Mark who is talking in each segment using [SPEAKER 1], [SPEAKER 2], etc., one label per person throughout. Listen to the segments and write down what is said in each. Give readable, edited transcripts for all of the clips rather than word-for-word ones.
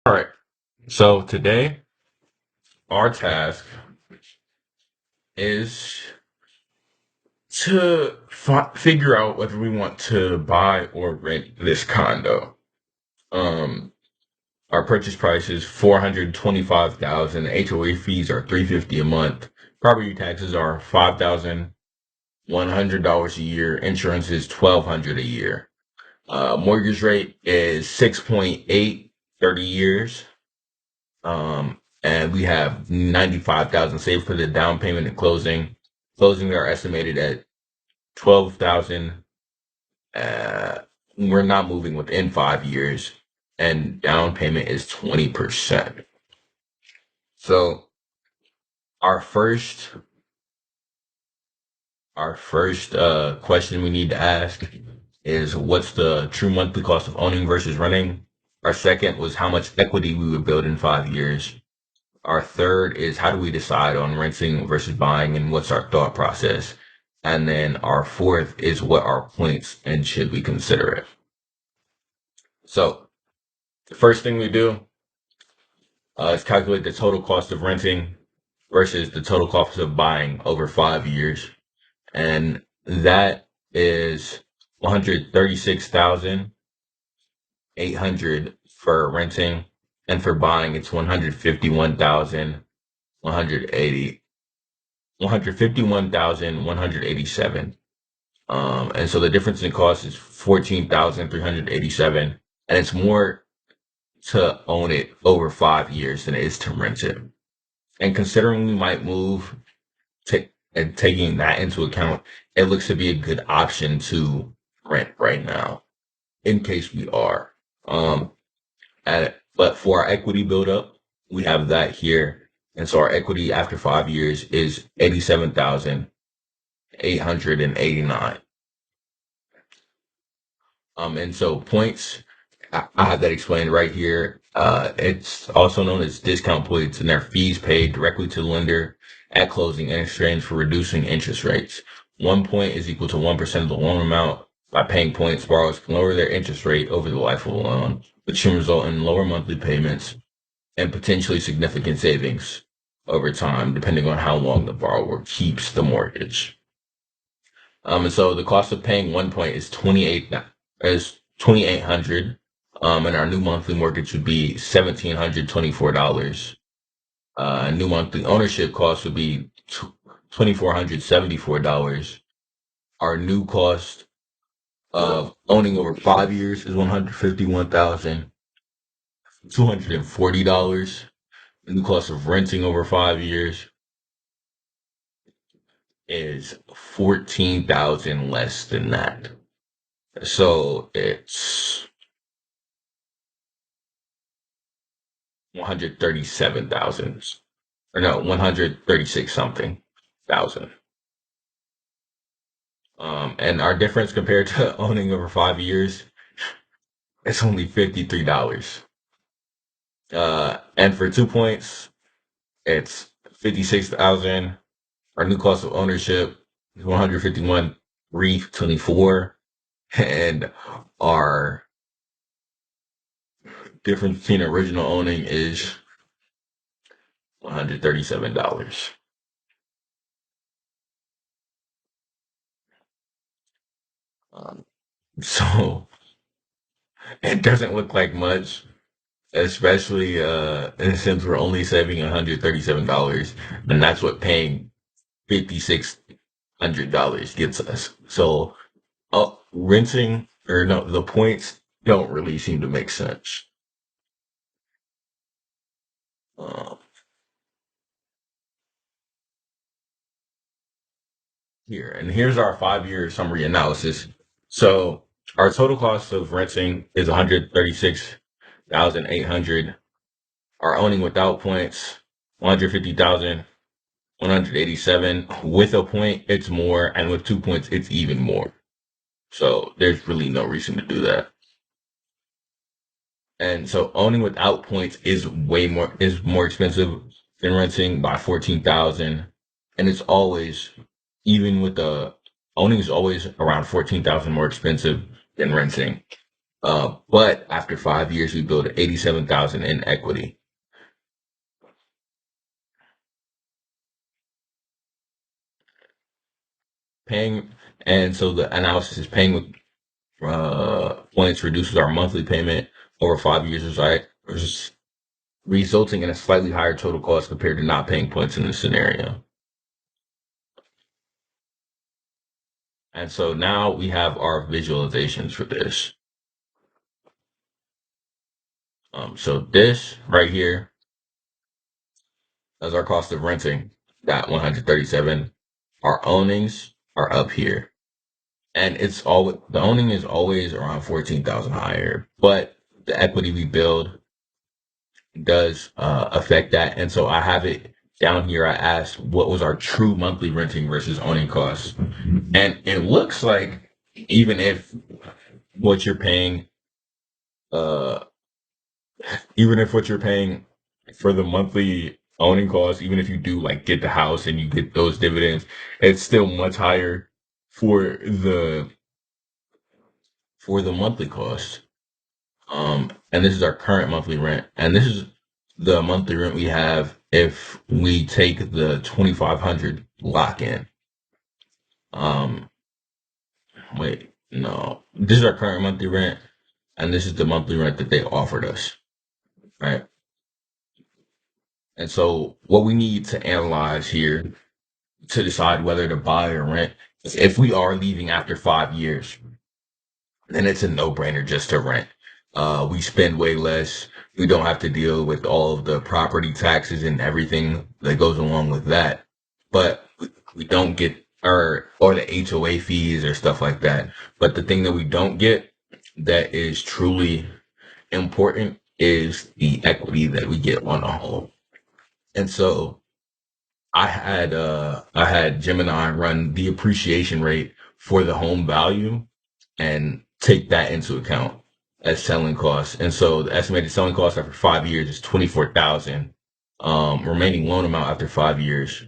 [SPEAKER 1] All right. So today, our task is to figure out whether we want to buy or rent this condo. Um, our purchase price is 425,000. HOA fees are 350 a month. Property taxes are $5,100 a year. Insurance is 1,200 a year. Mortgage rate is 6.8, 30 years. And we have 95,000 saved for the down payment and closing. Closing are estimated at 12,000. Uh, we're not moving within 5 years, and down payment is 20%. So our first question we need to ask is what's the true monthly cost of owning versus renting? Our second was how much equity we would build in 5 years. Our third is how do we decide on renting versus buying and what's our thought process? And then our fourth is what are points and should we consider it? So the first thing we do is calculate the total cost of renting versus the total cost of buying over 5 years. And that is 136,800 for renting. And for buying, it's 151,187. And so the difference in cost is 14,387, and it's more to own it over 5 years than it is to rent it. And considering we might move, and taking that into account, it looks to be a good option to rent right now, in case we are. Um, but for our equity buildup, we have that here, and so our equity after 5 years is 87,889. And so points, I have that explained right here. It's also known as discount points, and they're fees paid directly to the lender at closing in exchange for reducing interest rates. 1 point is equal to 1% of the loan amount. By paying points, borrowers can lower their interest rate over the life of the loan, which can result in lower monthly payments and potentially significant savings over time, depending on how long the borrower keeps the mortgage. And so the cost of paying 1 point is 2,800. And our new monthly mortgage would be $1,724. New monthly ownership cost would be $2,474. Our new cost of owning over 5 years is $151,240. The new cost of renting over 5 years is 14,000 less than that. So it's 137,000, or no, 136 something thousand. And our difference compared to owning over 5 years, it's only $53. And for 2 points, it's 56,000. Our new cost of ownership is 151,324, and our difference between original owning is $137. Um, so it doesn't look like much, especially and since we're only saving $137, and that's what paying $5,600 gets us. So renting, or no, the points don't really seem to make sense. Uh, here's our 5 year summary analysis. So our total cost of renting is 136,800. Our owning without points, 150,187. With a point, it's more, and with 2 points, it's even more. So there's really no reason to do that. And so owning without points is more expensive than renting by 14,000. And it's always, even with the owning, is always around 14,000 more expensive than renting. But after 5 years, we build 87,000 in equity. Paying, and so the analysis is paying with points reduces our monthly payment over 5 years, right? Resulting in a slightly higher total cost compared to not paying points in this scenario. And so now we have our visualizations for this. So this right here is our cost of renting, that 137. Our ownings are up here. And it's all the owning is always around 14,000 higher, but the equity we build does affect that. And so I have it down here. I asked what was our true monthly renting versus owning costs. And it looks like even if what you're paying, uh, even if what you're paying for the monthly owning costs, even if you do like get the house and you get those dividends, it's still much higher for the monthly cost. And this is our current monthly rent, and this is the monthly rent we have if we take the 2,500 lock in. Um, wait, no, this is our current monthly rent, and this is the monthly rent that they offered us, right? And so, what we need to analyze here to decide whether to buy or rent is if we are leaving after 5 years, then it's a no-brainer just to rent. We spend way less. We don't have to deal with all of the property taxes and everything that goes along with that. But we don't get or the HOA fees or stuff like that. But the thing that we don't get that is truly important is the equity that we get on a home. And so I had Gemini run the appreciation rate for the home value and take that into account as selling costs. And so the estimated selling cost after 5 years is 24,000. Remaining loan amount after 5 years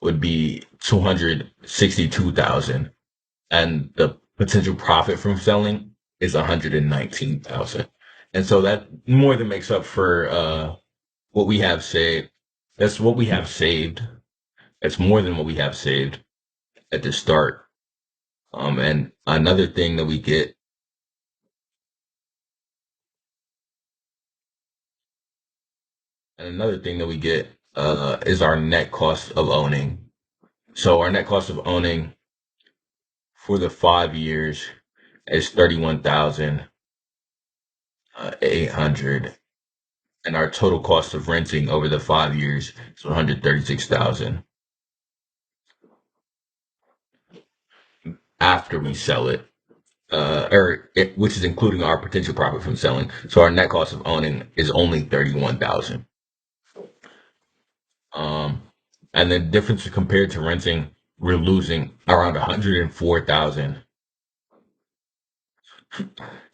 [SPEAKER 1] would be 262,000, and the potential profit from selling is 119,000. And so that more than makes up for what we have saved. That's what we have saved. It's more than what we have saved at the start. And another thing that we get And another thing that we get is our net cost of owning. So our net cost of owning for the 5 years is 31,800, and our total cost of renting over the 5 years is 136,000 after we sell it, which is including our potential profit from selling. So our net cost of owning is only 31,000. Um, and the difference compared to renting, we're losing around 104,000.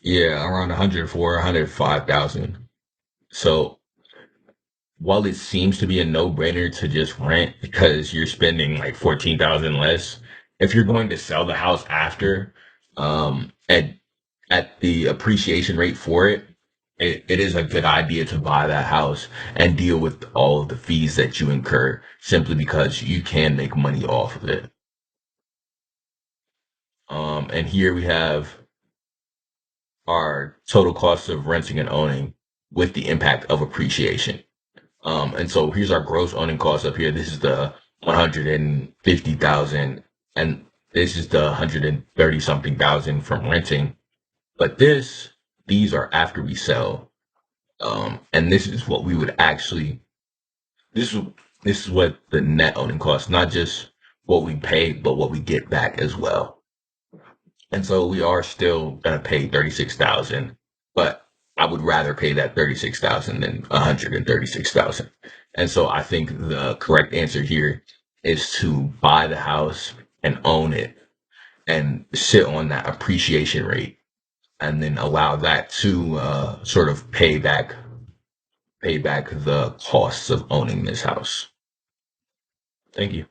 [SPEAKER 1] Yeah, around 104, 105,000. So while it seems to be a no-brainer to just rent because you're spending like 14,000 less, if you're going to sell the house after, at the appreciation rate for it, it is a good idea to buy that house and deal with all of the fees that you incur simply because you can make money off of it. And here we have our total cost of renting and owning with the impact of appreciation. And so here's our gross owning cost up here. This is the 150,000, and this is the 130 something thousand from renting. But these are after we sell. And this is what we would actually, this is, this is what the net owning costs, not just what we pay, but what we get back as well. And so we are still gonna pay 36,000, but I would rather pay that 36,000 than 136,000. And so I think the correct answer here is to buy the house and own it and sit on that appreciation rate and then allow that to sort of pay back the costs of owning this house. Thank you.